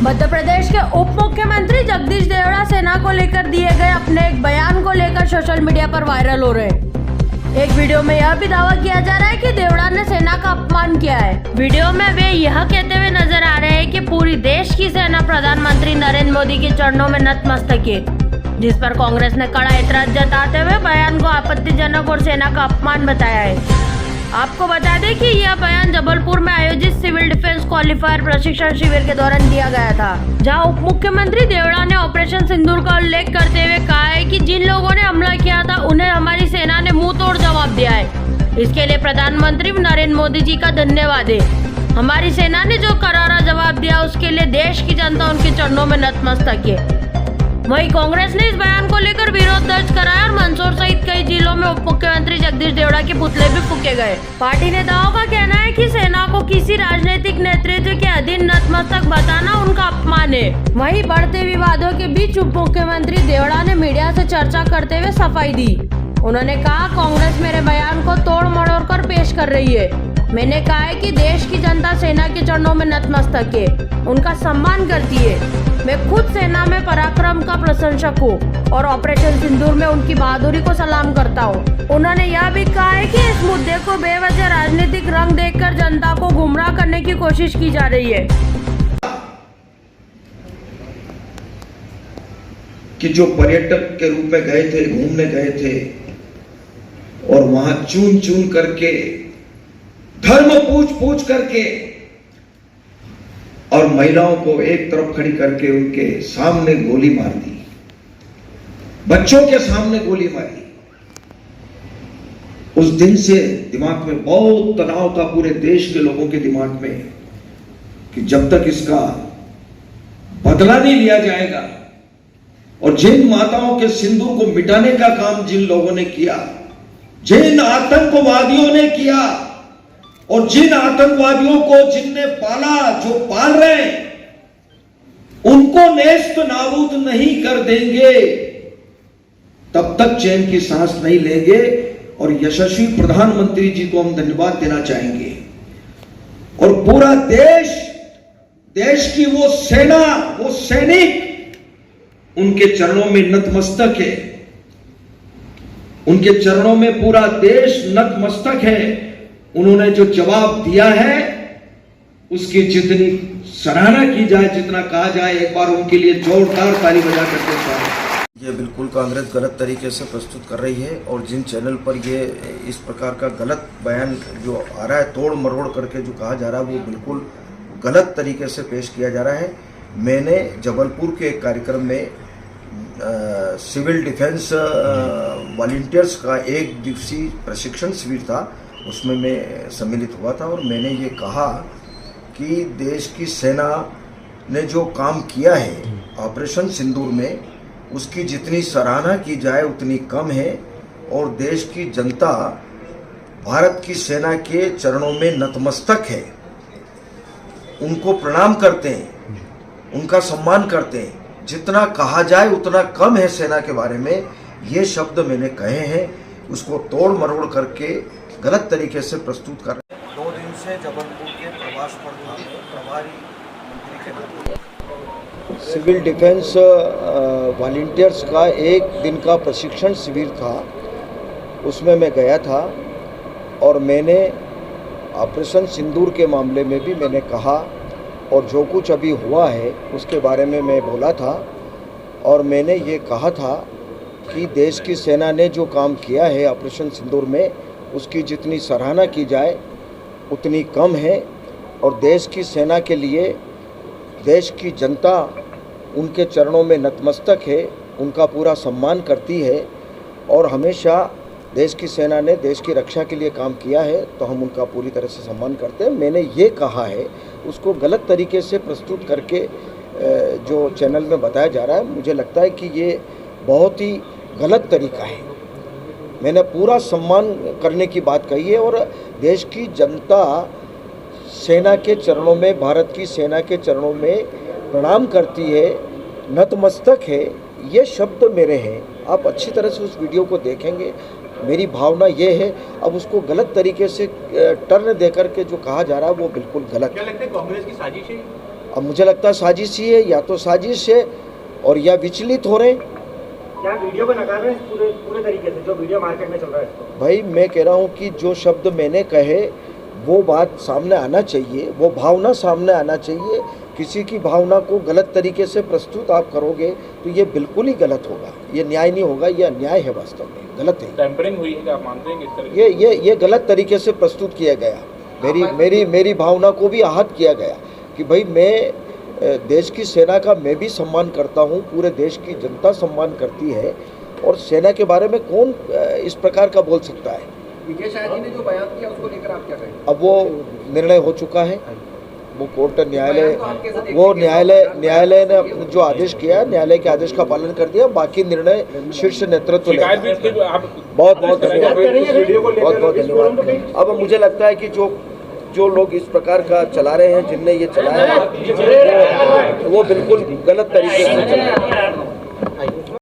मध्य प्रदेश के उप मुख्यमंत्री जगदीश देवड़ा सेना को लेकर दिए गए अपने एक बयान को लेकर सोशल मीडिया पर वायरल हो रहे हैं। एक वीडियो में यह भी दावा किया जा रहा है कि देवड़ा ने सेना का अपमान किया है। वीडियो में वे यह कहते हुए नजर आ रहे हैं कि पूरी देश की सेना प्रधानमंत्री नरेंद्र मोदी के चरणों में नतमस्तक है, जिस पर कांग्रेस ने कड़ा ऐतराज जताते हुए बयान को आपत्तिजनक और सेना का अपमान बताया है। आपको बता दें कि यह बयान जबलपुर में आयोजित सिविल डिफेंस क्वालिफायर प्रशिक्षण शिविर के दौरान दिया गया था, जहां उप मुख्यमंत्री देवड़ा ने ऑपरेशन सिंदूर का उल्लेख करते हुए कहा है कि जिन लोगों ने हमला किया था उन्हें हमारी सेना ने मुंह तोड़ जवाब दिया है। इसके लिए प्रधानमंत्री नरेंद्र मोदी जी का धन्यवाद है। हमारी सेना ने जो करारा जवाब दिया उसके लिए देश की जनता उनके चरणों में नतमस्तक है। वहीं कांग्रेस ने इस बयान को लेकर विरोध दर्ज कराया और मंदसौर सहित कई जिलों में उप मुख्यमंत्री जगदीश देवड़ा के पुतले भी फूके गए। पार्टी नेताओं का कहना है कि सेना को किसी राजनीतिक नेतृत्व के अधीन नतमस्तक बताना उनका अपमान है। वहीं बढ़ते विवादों के बीच उप मुख्यमंत्री देवड़ा ने मीडिया से चर्चा करते हुए सफाई दी। उन्होंने कहा, कांग्रेस मेरे बयान को तोड़ मरोड़ कर पेश कर रही है। मैंने कहा है कि देश की जनता सेना के चरणों में नतमस्तक है, उनका सम्मान करती है। मैं खुद सेना में पराक्रम का प्रशंसक हूँ और ऑपरेशन सिंदूर में उनकी बहादुरी को सलाम करता हूँ। उन्होंने यह भी कहा है कि इस मुद्दे को बेवजह राजनीतिक रंग देकर जनता को गुमराह करने की कोशिश की जा रही है। कि जो पर्यटक के रूप में गए थे, घूमने गए थे और वहां चून चून करके, धर्म पूछ करके और महिलाओं को एक तरफ खड़ी करके उनके सामने गोली मार दी, बच्चों के सामने गोली मारी। उस दिन से दिमाग में बहुत तनाव था, पूरे देश के लोगों के दिमाग में, कि जब तक इसका बदला नहीं लिया जाएगा और जिन माताओं के सिंदूर को मिटाने का काम जिन लोगों ने किया, जिन आतंकवादियों ने किया और जिन आतंकवादियों को जिनने पाला, जो पाल रहे हैं, उनको नेस्त नाबूद नहीं कर देंगे तब तक चैन की सांस नहीं लेंगे। और यशस्वी प्रधानमंत्री जी को हम धन्यवाद देना चाहेंगे। और पूरा देश की वो सेना, वो सैनिक उनके चरणों में नतमस्तक है। उनके चरणों में पूरा देश नतमस्तक है। उन्होंने जो जवाब दिया है उसकी जितनी सराहना की जाए, जितना कहा जाए, एक बार उनके लिए जोरदार ताली बजा करके चाहें। ये बिल्कुल कांग्रेस गलत तरीके से प्रस्तुत कर रही है और जिन चैनल पर ये इस प्रकार का गलत बयान जो आ रहा है, तोड़ मरोड़ करके जो कहा जा रहा है, वो बिल्कुल गलत तरीके से पेश किया जा रहा है। मैंने जबलपुर के एक कार्यक्रम में सिविल डिफेंस वॉलंटियर्स का एक दिवसीय प्रशिक्षण शिविर था, उसमें मैं सम्मिलित हुआ था और मैंने ये कहा कि देश की सेना ने जो काम किया है ऑपरेशन सिंदूर में, उसकी जितनी सराहना की जाए उतनी कम है। और देश की जनता भारत की सेना के चरणों में नतमस्तक है, उनको प्रणाम करते हैं, उनका सम्मान करते हैं। जितना कहा जाए उतना कम है सेना के बारे में। ये शब्द मैंने कहे हैं, उसको तोड़ मरोड़ करके गलत तरीके से प्रस्तुत कर रहे हैं। 2 दिन से जबलपुर के प्रवास पर प्रभारी मंत्री के नाते सिविल डिफेंस वॉलंटियर्स का एक दिन का प्रशिक्षण शिविर था, उसमें मैं गया था और मैंने ऑपरेशन सिंदूर के मामले में भी मैंने कहा और जो कुछ अभी हुआ है उसके बारे में मैं बोला था। और मैंने ये कहा था कि देश की सेना ने जो काम किया है ऑपरेशन सिंदूर में, उसकी जितनी सराहना की जाए उतनी कम है। और देश की सेना के लिए देश की जनता उनके चरणों में नतमस्तक है, उनका पूरा सम्मान करती है। और हमेशा देश की सेना ने देश की रक्षा के लिए काम किया है तो हम उनका पूरी तरह से सम्मान करते हैं। मैंने ये कहा है, उसको गलत तरीके से प्रस्तुत करके जो चैनल में बताया जा रहा है, मुझे लगता है कि ये बहुत ही गलत तरीका है। मैंने पूरा सम्मान करने की बात कही है और देश की जनता सेना के चरणों में, भारत की सेना के चरणों में प्रणाम करती है, नतमस्तक है। ये शब्द मेरे हैं। आप अच्छी तरह से उस वीडियो को देखेंगे, मेरी भावना ये है। अब उसको गलत तरीके से टर्न देकर के जो कहा जा रहा है वो बिल्कुल गलत है। क्या लगता है कांग्रेस की साजिश है? अब मुझे लगता है साजिश ही है, या तो साजिश है और या विचलित हो रहे हैं। क्या वीडियो को नकार रहे हैं पूरे तरीके से, जो वीडियो मार्केट में चल रहा है इसको? भाई मैं कह रहा हूँ कि जो शब्द मैंने कहे वो बात सामने आना चाहिए, वो भावना सामने आना चाहिए। किसी की भावना को गलत तरीके से प्रस्तुत आप करोगे तो ये बिल्कुल ही गलत होगा, ये न्याय नहीं होगा, ये अन्याय है, वास्तव में गलत है। टेम्परिंग हुई है क्या आप मानते हैं कि इस तरह ये गलत तरीके से प्रस्तुत किया गया। मेरी भावना को भी आहत किया गया कि भाई मैं देश की सेना का मैं भी सम्मान करता हूँ, पूरे देश की जनता सम्मान करती है, और सेना के बारे में कौन इस प्रकार का बोल सकता है। विजय शाह जी ने जो बयान किया उसको लेकर आप क्या कहेंगे? अब वो निर्णय हो चुका है, वो कोर्ट न्यायालय ने अपने जो आदेश किया, न्यायालय के आदेश का पालन कर दिया। बाकी निर्णय शीर्ष नेतृत्व लेगा। बहुत बहुत धन्यवाद। अब मुझे लगता है कि जो लोग इस प्रकार का चला रहे हैं, जिनने ये चलाया है, वो बिल्कुल गलत तरीके से चला रहे हैं।